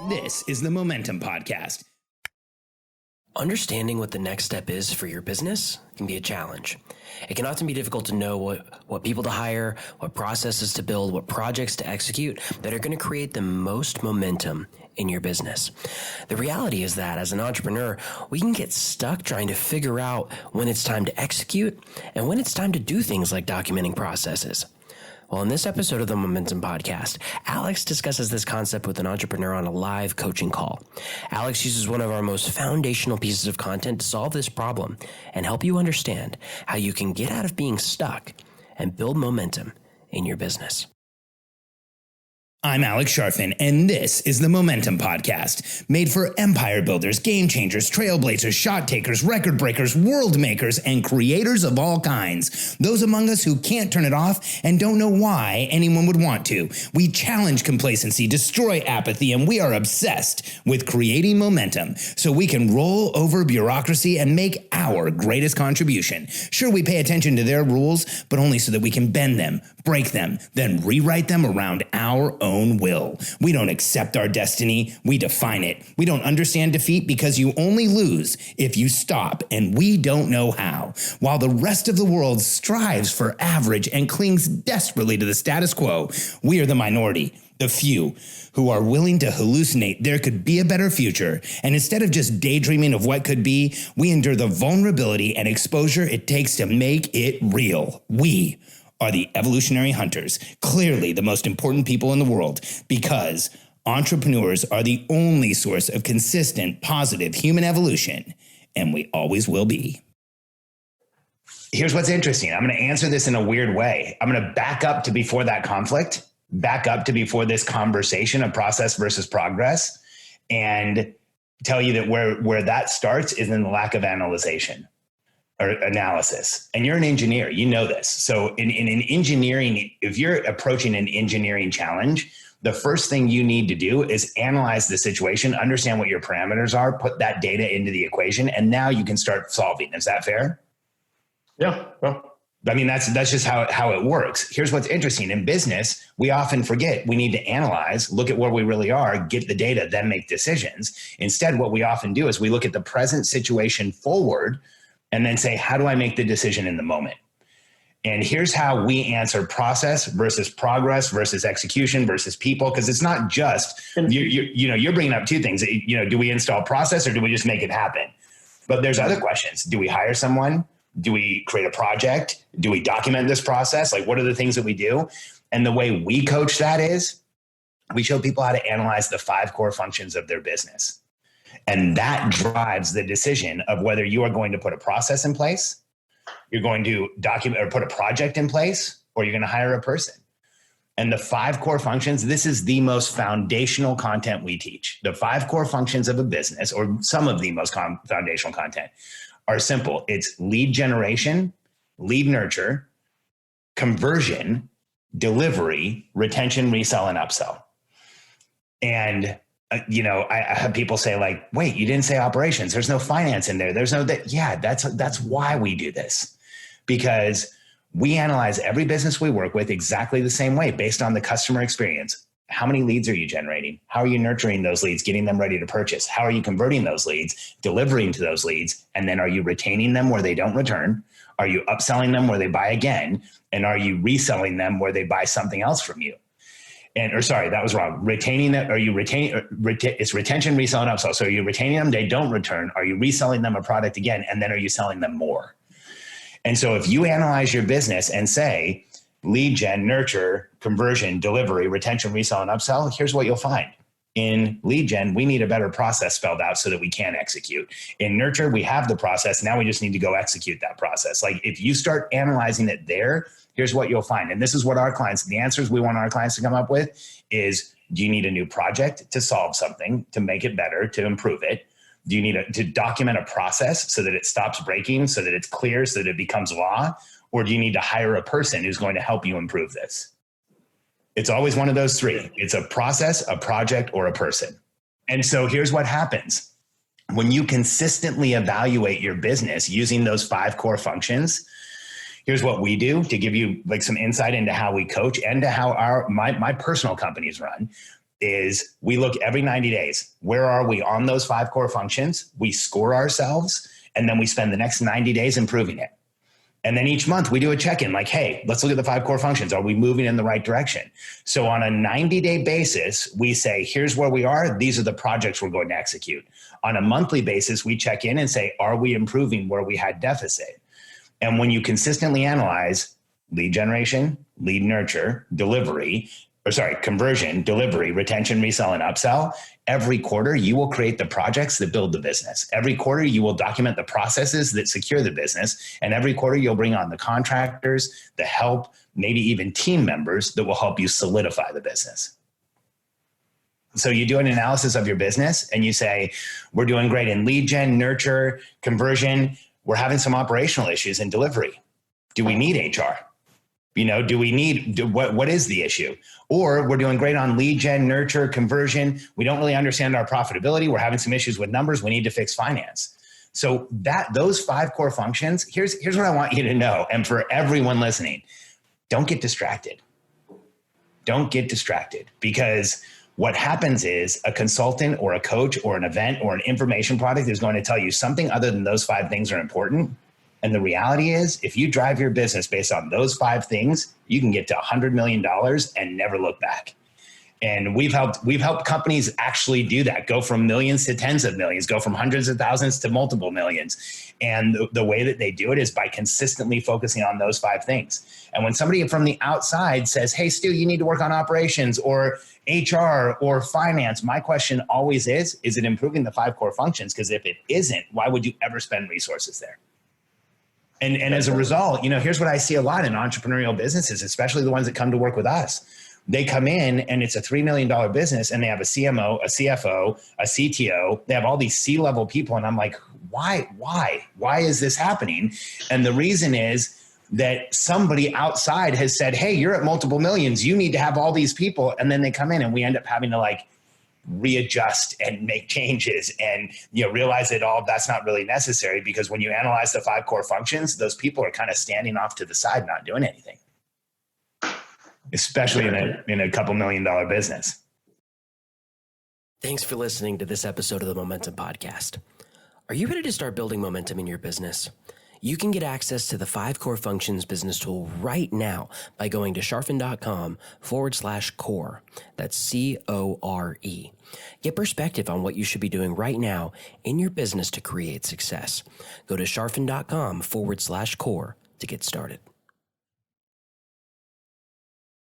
This is the Momentum Podcast. Understanding what the next step is for your business can be a challenge. It can often be difficult to know what people to hire, what processes to build, what projects to execute that are going to create the most momentum in your business. The reality is that as an entrepreneur, we can get stuck trying to figure out when it's time to execute and when it's time to do things like documenting processes. Well, in this episode of the Momentum Podcast, Alex discusses this concept with an entrepreneur on a live coaching call. Alex uses one of our most foundational pieces of content to solve this problem and help you understand how you can get out of being stuck and build momentum in your business. I'm Alex Charfen, and this is the Momentum Podcast, made for empire builders, game changers, trailblazers, shot takers, record breakers, world makers, and creators of all kinds. Those among us who can't turn it off and don't know why anyone would want to. We challenge complacency, destroy apathy, and we are obsessed with creating momentum so we can roll over bureaucracy and make our greatest contribution. Sure, we pay attention to their rules, but only so that we can bend them, break them, then rewrite them around our own will. We don't accept our destiny, we define it. We don't understand defeat because you only lose if you stop, and we don't know how. While the rest of the world strives for average and clings desperately to the status quo, we are the minority, the few, who are willing to hallucinate there could be a better future. And instead of just daydreaming of what could be, we endure the vulnerability and exposure it takes to make it real. We are the evolutionary hunters, clearly the most important people in the world, because entrepreneurs are the only source of consistent, positive human evolution, and we always will be. Here's what's interesting. I'm going to answer this in a weird way. I'm going to back up to before that conflict, back up to before this conversation of process versus progress, and tell you that where that starts is in the lack of analyzation or analysis. And you're an engineer, you know this. So in engineering, if you're approaching an engineering challenge, the first thing you need to do is analyze the situation, understand what your parameters are, put that data into the equation, and now you can start solving. Is that fair? Yeah. Well, I mean, that's just how it works. Here's what's interesting. In business, we often forget we need to analyze, look at where we really are, get the data, then make decisions. Instead, what we often do is we look at the present situation forward and then say, how do I make the decision in the moment? And here's how we answer process versus progress versus execution versus people. Because it's not just, you're bringing up two things. Do we install process or do we just make it happen? But there's other questions. Do we hire someone? Do we create a project? Do we document this process? Like, what are the things that we do? And the way we coach that is we show people how to analyze the 5 core functions of their business. And that drives the decision of whether you are going to put a process in place, you're going to document or put a project in place, or you're going to hire a person. And the 5 core functions, this is the most foundational content we teach. The 5 core functions of a business, or some of the most foundational content, are simple. It's lead generation, lead nurture, conversion, delivery, retention, resell, and upsell. And I have people say like, wait, you didn't say operations. There's no finance in there. There's no that. Yeah, that's why we do this, because we analyze every business we work with exactly the same way based on the customer experience. How many leads are you generating? How are you nurturing those leads, getting them ready to purchase? How are you converting those leads, delivering to those leads? And then are you retaining them where they don't return? Are you upselling them where they buy again? And are you reselling them where they buy something else from you? That was wrong. Retaining them, are you retaining, it's retention, resell, and upsell. So are you retaining them, they don't return. Are you reselling them a product again? And then are you selling them more? And so if you analyze your business and say lead gen, nurture, conversion, delivery, retention, resell, and upsell, here's what you'll find. In lead gen, we need a better process spelled out so that we can execute. In nurture, we have the process. Now we just need to go execute that process. Like if you start analyzing it there, here's what you'll find. And this is what the answers we want our clients to come up with is, do you need a new project to solve something, to make it better, to improve it? Do you need to document a process so that it stops breaking, so that it's clear, so that it becomes law? Or do you need to hire a person who's going to help you improve this? It's always one of those 3. It's a process, a project, or a person. And so here's what happens. When you consistently evaluate your business using those 5 core functions, here's what we do to give you like some insight into how we coach and to how my personal companies run, is we look every 90 days. Where are we on those 5 core functions? We score ourselves, and then we spend the next 90 days improving it. And then each month we do a check-in like, hey, let's look at the 5 core functions. Are we moving in the right direction? So on a 90-day basis, we say, here's where we are. These are the projects we're going to execute. On a monthly basis, we check in and say, are we improving where we had deficit? And when you consistently analyze lead generation, lead nurture, conversion, delivery, retention, resell, and upsell, every quarter you will create the projects that build the business. Every quarter you will document the processes that secure the business. And every quarter you'll bring on the contractors, the help, maybe even team members that will help you solidify the business. So you do an analysis of your business and you say, we're doing great in lead gen, nurture, conversion. We're having some operational issues in delivery. Do we need HR? What is the issue? Or we're doing great on lead gen, nurture, conversion. We don't really understand our profitability. We're having some issues with numbers. We need to fix finance. So those 5 core functions, here's what I want you to know. And for everyone listening, don't get distracted. Don't get distracted, because what happens is a consultant or a coach or an event or an information product is going to tell you something other than those 5 things are important. And the reality is, if you drive your business based on those 5 things, you can get to $100 million and never look back. And we've helped companies actually do that, go from millions to tens of millions, go from hundreds of thousands to multiple millions. And the way that they do it is by consistently focusing on those 5 things. And when somebody from the outside says, hey, Stu, you need to work on operations or HR or finance, my question always is it improving the 5 core functions? Because if it isn't, why would you ever spend resources there? And as a result, here's what I see a lot in entrepreneurial businesses, especially the ones that come to work with us. They come in and it's a $3 million business and they have a CMO, a CFO, a CTO. They have all these C-level people. And I'm like, why is this happening? And the reason is that somebody outside has said, hey, you're at multiple millions. You need to have all these people. And then they come in and we end up having to readjust and make changes and realize that all that's not really necessary, because when you analyze the 5 core functions, those people are kind of standing off to the side, not doing anything, especially in a couple $1 million business. Thanks for listening to this episode of the Momentum Podcast. Are you ready to start building momentum in your business? You can get access to the 5 core functions business tool right now by going to charfen.com/core. That's CORE. Get perspective on what you should be doing right now in your business to create success. Go to charfen.com/core to get started.